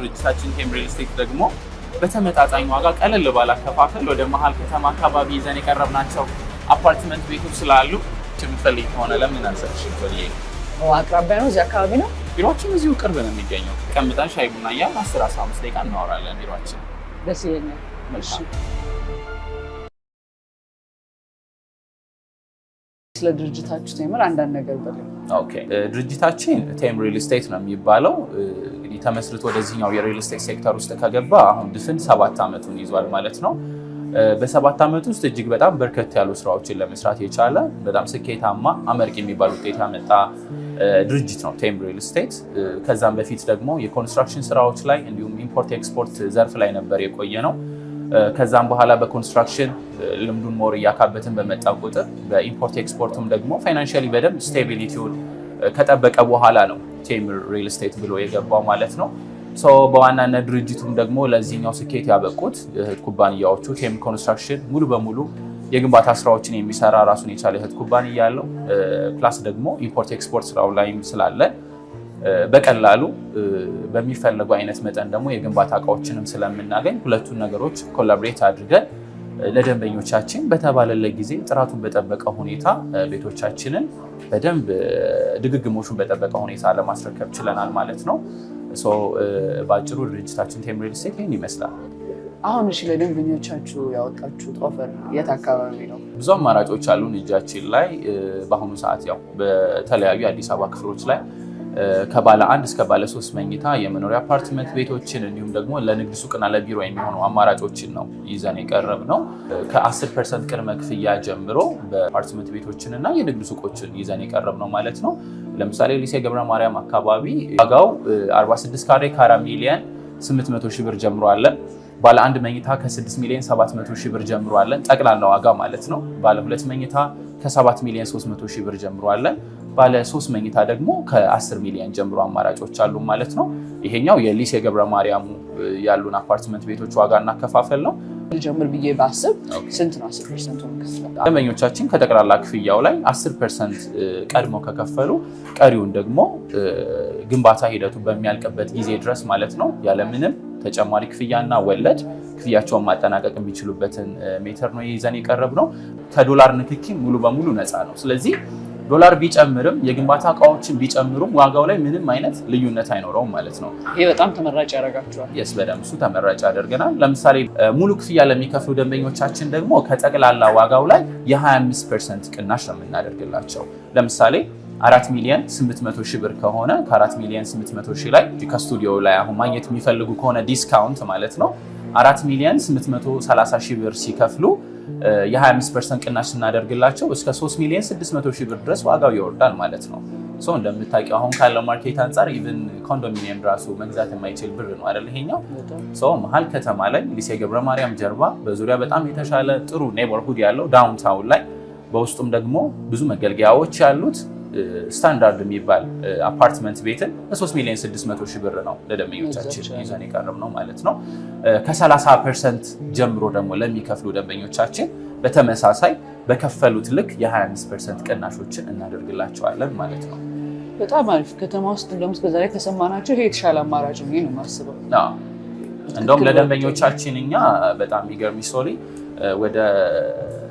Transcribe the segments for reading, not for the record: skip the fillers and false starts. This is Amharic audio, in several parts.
ድርጅታችን ቴም ሪል ስቴት ደግሞ በተመጣጣኝ ዋጋ ቀለል ባለ አከፋፈል ወደ መሀል ከተማ አካባቢ ይዘን የቀረብናቸው አፓርትመንት ቤቶች ስላሉ የምትፈልጊ ከሆነ ለምን አንሰጥሽም? አቅራቢያ ነው፣ እዚህ አካባቢ ነው። ቢሮአችን እዚሁ ቅርብ ነው የሚገኘው። ቀምጠን ሻይ ቡና እያልን 10-15 ደቂቃ እናወራለን ቢሮአችን። ደስ ይለኛል። መልካም። ስለ ድርጅታችሁ ቴምር አንዳንድ ነገር በለው። ኦኬ፣ ድርጅታችን ቴም ሪል ስቴት ነው የሚባለው። እንግዲህ ተመስርቶ ወደዚህኛው የሪል ስቴት ሴክተር ውስጥ ከገባ አሁን ድፍን 7 ዓመቱን ይዟል ማለት ነው። በ7 ዓመት ውስጥ እጅግ በጣም በርከት ያሉ ስራዎችን ለመስራት የቻለ በጣም ስኬታማ አመርቂ የሚባል ውጤት ያመጣ ድርጅት ነው ቴም ሪል ስቴት። ከዛም በፊት ደግሞ የኮንስትራክሽን ስራዎች ላይ እንዲሁም ኢምፖርት ኤክስፖርት ዘርፍ ላይ ነበር የቆየ ነው። ከዛም በኋላ በኮንስትራክሽን ልምዱን ሞር እያካበትን በመጣ ቁጥር በኢምፖርት ኤክስፖርቱም ደግሞ ፋይናንሻሊ በደንብ ስቴቢሊቲውን ከጠበቀ በኋላ ነው ቴም ሪል ስቴት ብሎ የገባው ማለት ነው። በዋናነት ድርጅቱም ደግሞ ለዚህኛው ስኬት ያበቁት እህት ኩባንያዎቹ ቴም ኮንስትራክሽን ሙሉ በሙሉ የግንባታ ስራዎችን የሚሰራ ራሱን የቻለ እህት ኩባንያ ያለው ፕላስ ደግሞ ኢምፖርት ኤክስፖርት ስራው ላይም ስላለ በቀላሉ በሚፈልጉ አይነት መጠን ደግሞ የግንባታ እቃዎችንም ስለምናገኝ ሁለቱን ነገሮች ኮላቦሬት አድርገን ለደንበኞቻችን በተባለለት ጊዜ ጥራቱን በጠበቀ ሁኔታ ቤቶቻችንን በደንብ ድግግሞሹን በጠበቀ ሁኔታ ለማስረከብ ችለናል ማለት ነው። በአጭሩ ድርጅታችን ቴም ሪል ስቴት ይህን ይመስላል። አሁን እሺ፣ ለደንበኞቻችሁ ያወጣችሁት ኦፈር የት አካባቢ ነው? ብዙ አማራጮች አሉን እጃችን ላይ። በአሁኑ ሰዓት ያው በተለያዩ የአዲስ አበባ ክፍሎች ላይ ከባለ 1 እስከ ባለ 3 መኝታ የመኖሪያ አፓርትመንት ቤቶችን እንዲሁም ደግሞ ለንግድ ሱቅና ለቢሮ የሚሆኑ አማራጮችን ነው ይዘን የቀረብ ነው። ከ10% ቅድመ ክፍያ ጀምሮ በአፓርትመንት ቤቶችን እና የንግድ ሱቆችን ይዘን የቀረብ ነው ማለት ነው። ለምሳሌ ሊሴ ገብረ ማርያም አካባቢ ዋጋው 46 ካሬ ከ4 ሚሊዮን 800 ሺህ ብር ጀምሮ አለን። ባለ 1 መኝታ ከ6 ሚሊዮን 700 ሺህ ብር ጀምሮ አለን፣ ጠቅላላ ዋጋ ማለት ነው። ባለ 2 መኝታ ከ7 ሚሊዮን 300 ሺህ ብር ጀምሮ አለን። ባለ 3 መኝታ ደግሞ ከ10 ሚሊዮን ጀምሮ አማራጮች አሉ ማለት ነው። ይሄኛው የሊሴ ገብረ ማርያሙ ያሉን አፓርትመንት ቤቶች ዋጋ እናከፋፈል ነው። ልጀምር ብዬ ባስብ ስንት ነው 10% ከፍለው? ደንበኞቻችን ከጠቅላላ ክፍያው ላይ 10% ቀድመው ከከፈሉ ቀሪውን ደግሞ ግንባታ ሂደቱ በሚያልቅበት ጊዜ ድረስ ማለት ነው ያለምንም ተጨማሪ ክፍያና ወለድ ክፍያቸውን ማጠናቀቅ የሚችሉበትን ሜተር ነው ይዘን የቀረብ ነው። ከዶላር ንክኪ ሙሉ በሙሉ ነፃ ነው። ስለዚህ ዶላር ቢጨምርም የግንባታ እቃዎችን ቢጨምሩም ዋጋው ላይ ምንም አይነት ልዩነት አይኖረውም ማለት ነው። ይሄ በጣም ተመራጭ ያደርጋቸዋል። የስ በደምብ እሱ ተመራጭ ያደርገናል። ለምሳሌ ሙሉ ክፍያ ለሚከፍሉ ደንበኞቻችን ደግሞ ከጠቅላላ ዋጋው ላይ የ25% ቅናሽ ነው የምናደርግላቸው። ለምሳሌ 4 ሚሊዮን 800 ሺህ ብር ከሆነ ከ4 ሚሊዮን 800 ሺህ ላይ ከስቱዲዮ ላይ አሁን ማግኘት የሚፈልጉ ከሆነ ዲስካውንት ማለት ነው 4 ሚሊዮን 830 ሺህ ብር ሲከፍሉ የ25% ቅናሽ እናደርግላቸው እስከ 3 ሚሊዮን 600 ሺህ ብር ድረስ ዋጋው ይወርዳል ማለት ነው። እንደምታውቂው አሁን ካለው ማርኬት አንጻር ኢቭን ኮንዶሚኒየም ራሱ መግዛት የማይችል ብር ነው አይደል ይሄኛው። መሀል ከተማ ላይ ሊሴ ገብረ ማርያም ጀርባ በዙሪያ በጣም የተሻለ ጥሩ ኔበርሁድ ያለው ዳውንታውን ላይ በውስጡም ደግሞ ብዙ መገልገያዎች ያሉት ስታንዳርድ የሚባል አፓርትመንት ቤትን በ3 ሚሊዮን 600 ሺህ ብር ነው ለደንበኞቻችን ይዘን የቀረብ ነው ማለት ነው። ከ30% ጀምሮ ደግሞ ለሚከፍሉ ደንበኞቻችን በተመሳሳይ በከፈሉት ልክ የ25% ቅናሾችን እናደርግላቸዋለን ማለት ነው። በጣም አሪፍ። ከተማ ውስጥ እንደውም እስከዛሬ ከሰማናቸው ይሄ የተሻለ አማራጭ ነው የማስበው። እንደውም ለደንበኞቻችን እኛ በጣም የሚገርም ስቶሪ ወደ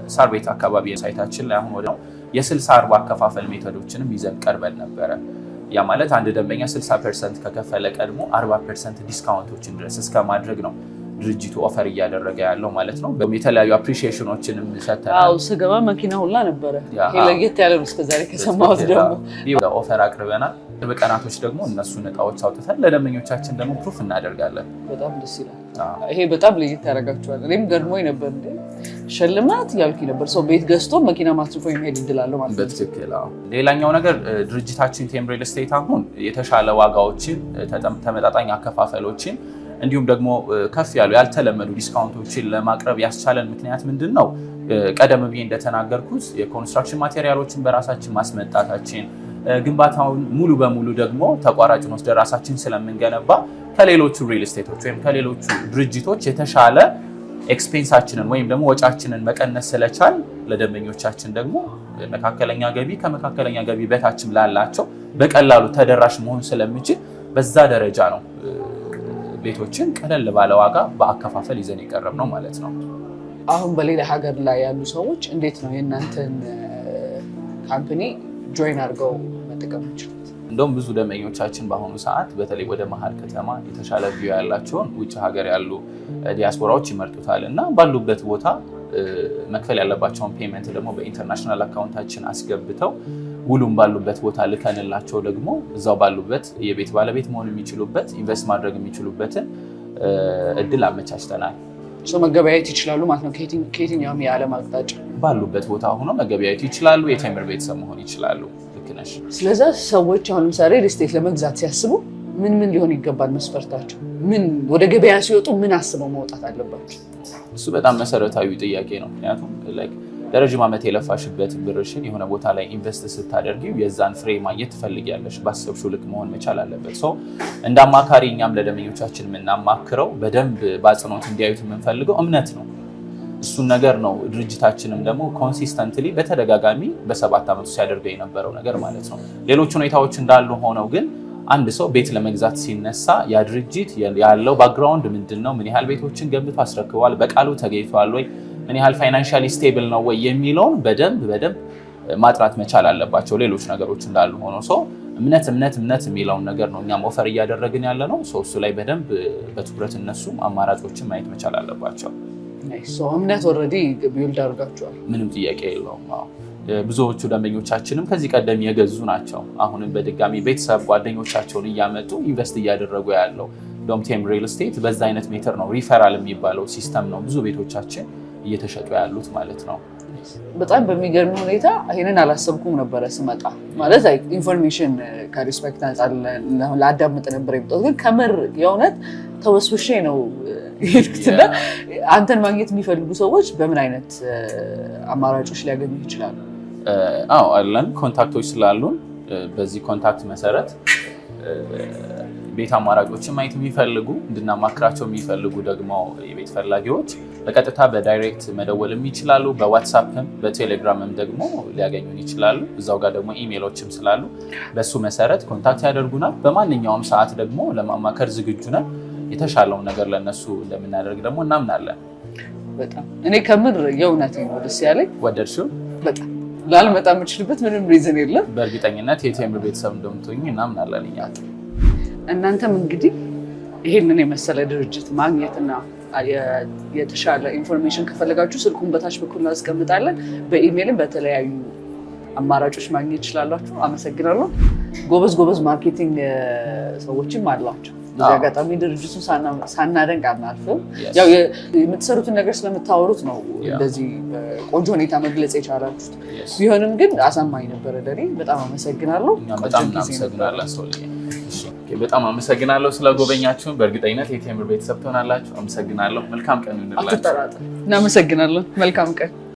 ሳር ቤት አካባቢ ሳይታችን ላይ አሁን ወደ የ60/40 አከፋፈል ሜቶዶችንም ይዘን ቀርበን ነበረ። ያ ማለት አንድ ደንበኛ 60% ከከፈለ ቀድሞ 40% ዲስካውንቶችን ድረስ እስከ ማድረግ ነው ድርጅቱ ኦፈር እያደረገ ያለው ማለት ነው። የተለያዩ አፕሪሺዬሽኖችንም ሰጥተናል። ስገባ መኪና ሁላ ነበረ። ለየት ያለ ነው እስከዛሬ ከሰማሁት ደግሞ ኦፈር አቅርበናል። በቀናቶች ደግሞ እነሱን እጣዎች አውጥተን ለደንበኞቻችን ደግሞ ፕሩፍ እናደርጋለን። በጣም ደስ ይላል። ይሄ በጣም ለየት ያደርጋቸዋል። እኔም ገርሞኝ ነበር እንዴ ሽልማት ያልኩኝ ነበር። ሰው ቤት ገዝቶ መኪና ማስርፎ የሚሄድ እድል አለው ማለት ነው። በትክክል። ሌላኛው ነገር ድርጅታችን ቴም ሪል ስቴት አሁን የተሻለ ዋጋዎችን፣ ተመጣጣኝ አከፋፈሎችን እንዲሁም ደግሞ ከፍ ያሉ ያልተለመዱ ዲስካውንቶችን ለማቅረብ ያስቻለን ምክንያት ምንድን ነው? ቀደም ብዬ እንደተናገርኩት የኮንስትራክሽን ማቴሪያሎችን በራሳችን ማስመጣታችን፣ ግንባታውን ሙሉ በሙሉ ደግሞ ተቋራጭን ወስደን ራሳችን ስለምንገነባ ከሌሎቹ ሪል ስቴቶች ወይም ከሌሎቹ ድርጅቶች የተሻለ ኤክስፔንሳችንን ወይም ደግሞ ወጫችንን መቀነስ ስለቻል ለደንበኞቻችን ደግሞ መካከለኛ ገቢ ከመካከለኛ ገቢ በታችም ላላቸው በቀላሉ ተደራሽ መሆን ስለሚችል በዛ ደረጃ ነው ቤቶችን ቀለል ባለ ዋጋ በአከፋፈል ይዘን የቀረብ ነው ማለት ነው። አሁን በሌላ ሀገር ላይ ያሉ ሰዎች እንዴት ነው የእናንተን ካምፓኒ ጆይን አድርገው መጠቀም ይችላል? እንደውም ብዙ ደንበኞቻችን በአሁኑ ሰዓት በተለይ ወደ መሀል ከተማ የተሻለ ቪው ያላቸውን ውጭ ሀገር ያሉ ዲያስፖራዎች ይመርጡታል እና ባሉበት ቦታ መክፈል ያለባቸውን ፔመንት ደግሞ በኢንተርናሽናል አካውንታችን አስገብተው ውሉም ባሉበት ቦታ ልከንላቸው ደግሞ እዛው ባሉበት የቤት ባለቤት መሆን የሚችሉበት ኢንቨስት ማድረግ የሚችሉበትን እድል አመቻችተናል። መገበያየት ይችላሉ ማለት ነው። ከየትኛውም የዓለም አቅጣጫ ባሉበት ቦታ ሆኖ መገበያየት ይችላሉ። የቴምር ቤተሰብ መሆን ይችላሉ። ልክ ነሽ። ስለዛ ሰዎች አሁን ለምሳሌ ሪል ስቴት ለመግዛት ሲያስቡ ምን ሊሆን ይገባል? መስፈርታቸው ምን? ወደ ገበያ ሲወጡ ምን አስበው መውጣት አለባቸው? እሱ በጣም መሰረታዊ ጥያቄ ነው። ምክንያቱም ለረጅም ዓመት የለፋሽበት ብርሽን የሆነ ቦታ ላይ ኢንቨስት ስታደርጊው የዛን ፍሬ ማግኘት ትፈልጊያለሽ። ባሰብሽው ልክ መሆን መቻል አለበት። ሰው እንደ አማካሪ እኛም ለደንበኞቻችን የምናማክረው በደንብ በአጽንኦት እንዲያዩት የምንፈልገው እምነት ነው። እሱን ነገር ነው ድርጅታችንም ደግሞ ኮንሲስተንትሊ በተደጋጋሚ በ7 ዓመቱ ሲያደርገው የነበረው ነገር ማለት ነው። ሌሎች ሁኔታዎች እንዳሉ ሆነው ግን አንድ ሰው ቤት ለመግዛት ሲነሳ ያ ድርጅት ያለው ባክግራውንድ ምንድን ነው? ምን ያህል ቤቶችን ገንብቶ አስረክቧል? በቃሉ ተገኝቷል ወይ? ምን ያህል ፋይናንሻሊ ስቴብል ነው ወይ የሚለውን በደንብ ማጥራት መቻል አለባቸው። ሌሎች ነገሮች እንዳሉ ሆኖ ሰው እምነት የሚለውን ነገር ነው እኛም ኦፈር እያደረግን ያለ ነው። እሱ ላይ በደንብ በትኩረት እነሱም አማራጮችን ማየት መቻል አለባቸው። እምነት ኦልሬዲ ቢውልድ አድርጋቸዋል። ምንም ጥያቄ የለውም። ብዙዎቹ ደንበኞቻችንም ከዚህ ቀደም የገዙ ናቸው። አሁንም በድጋሚ ቤተሰብ ጓደኞቻቸውን እያመጡ ኢንቨስት እያደረጉ ያለው እንደውም ቴምር ሪል ስቴት በዛ አይነት ሜተር ነው ሪፈራል የሚባለው ሲስተም ነው ብዙ ቤቶቻችን እየተሸጡ ያሉት ማለት ነው። በጣም በሚገርም ሁኔታ ይሄንን አላሰብኩም ነበረ ስመጣ። ማለት ኢንፎርሜሽን ከሪስፔክት አንጻር ለአዳምጥ ነበር የመጣሁት፣ ግን ከምር የእውነት ተወስውሼ ነው የሄድኩትና አንተን ማግኘት የሚፈልጉ ሰዎች በምን አይነት አማራጮች ሊያገኙ ይችላሉ? አለን ኮንታክቶች ስላሉን በዚህ ኮንታክት መሰረት ቤት አማራጮችን ማየት የሚፈልጉ እንድናማክራቸው የሚፈልጉ ደግሞ የቤት ፈላጊዎች በቀጥታ በዳይሬክት መደወልም ይችላሉ። በዋትሳፕም በቴሌግራምም ደግሞ ሊያገኙን ይችላሉ። እዛው ጋር ደግሞ ኢሜሎችም ስላሉ በሱ መሰረት ኮንታክት ያደርጉናል። በማንኛውም ሰዓት ደግሞ ለማማከር ዝግጁ ነን። የተሻለውን ነገር ለነሱ እንደምናደርግ ደግሞ እናምናለን። በጣም እኔ ከምር የእውነት ነው ደስ ያለኝ። ወደድሽው? በጣም ላልመጣ የምችልበት ምንም ሪዝን የለም። በእርግጠኝነት የቴምር ቤተሰብ እንደምትሆኝ እናምናለን እኛ። እናንተም እንግዲህ ይሄንን የመሰለ ድርጅት ማግኘትና የተሻለ ኢንፎርሜሽን ከፈለጋችሁ ስልኩን በታች በኩል እናስቀምጣለን። በኢሜይልም በተለያዩ አማራጮች ማግኘት ይችላላችሁ። አመሰግናለሁ። ጎበዝ ማርኬቲንግ ሰዎችም አላቸው። በዚህ አጋጣሚ ድርጅቱን ሳናደንቅ አናልፍም። ያው የምትሰሩትን ነገር ስለምታወሩት ነው እንደዚህ ቆንጆ ሁኔታ መግለጽ የቻላችሁት። ቢሆንም ግን አሳማኝ ነበረ ለኔ። በጣም አመሰግናለሁ። በጣም አመሰግናለሁ ስለጎበኛችሁን። በእርግጠኝነት የቴምር ቤተሰብ ትሆናላችሁ። አመሰግናለሁ። መልካም ቀን ይሁንላችሁ። እናመሰግናለን። መልካም ቀን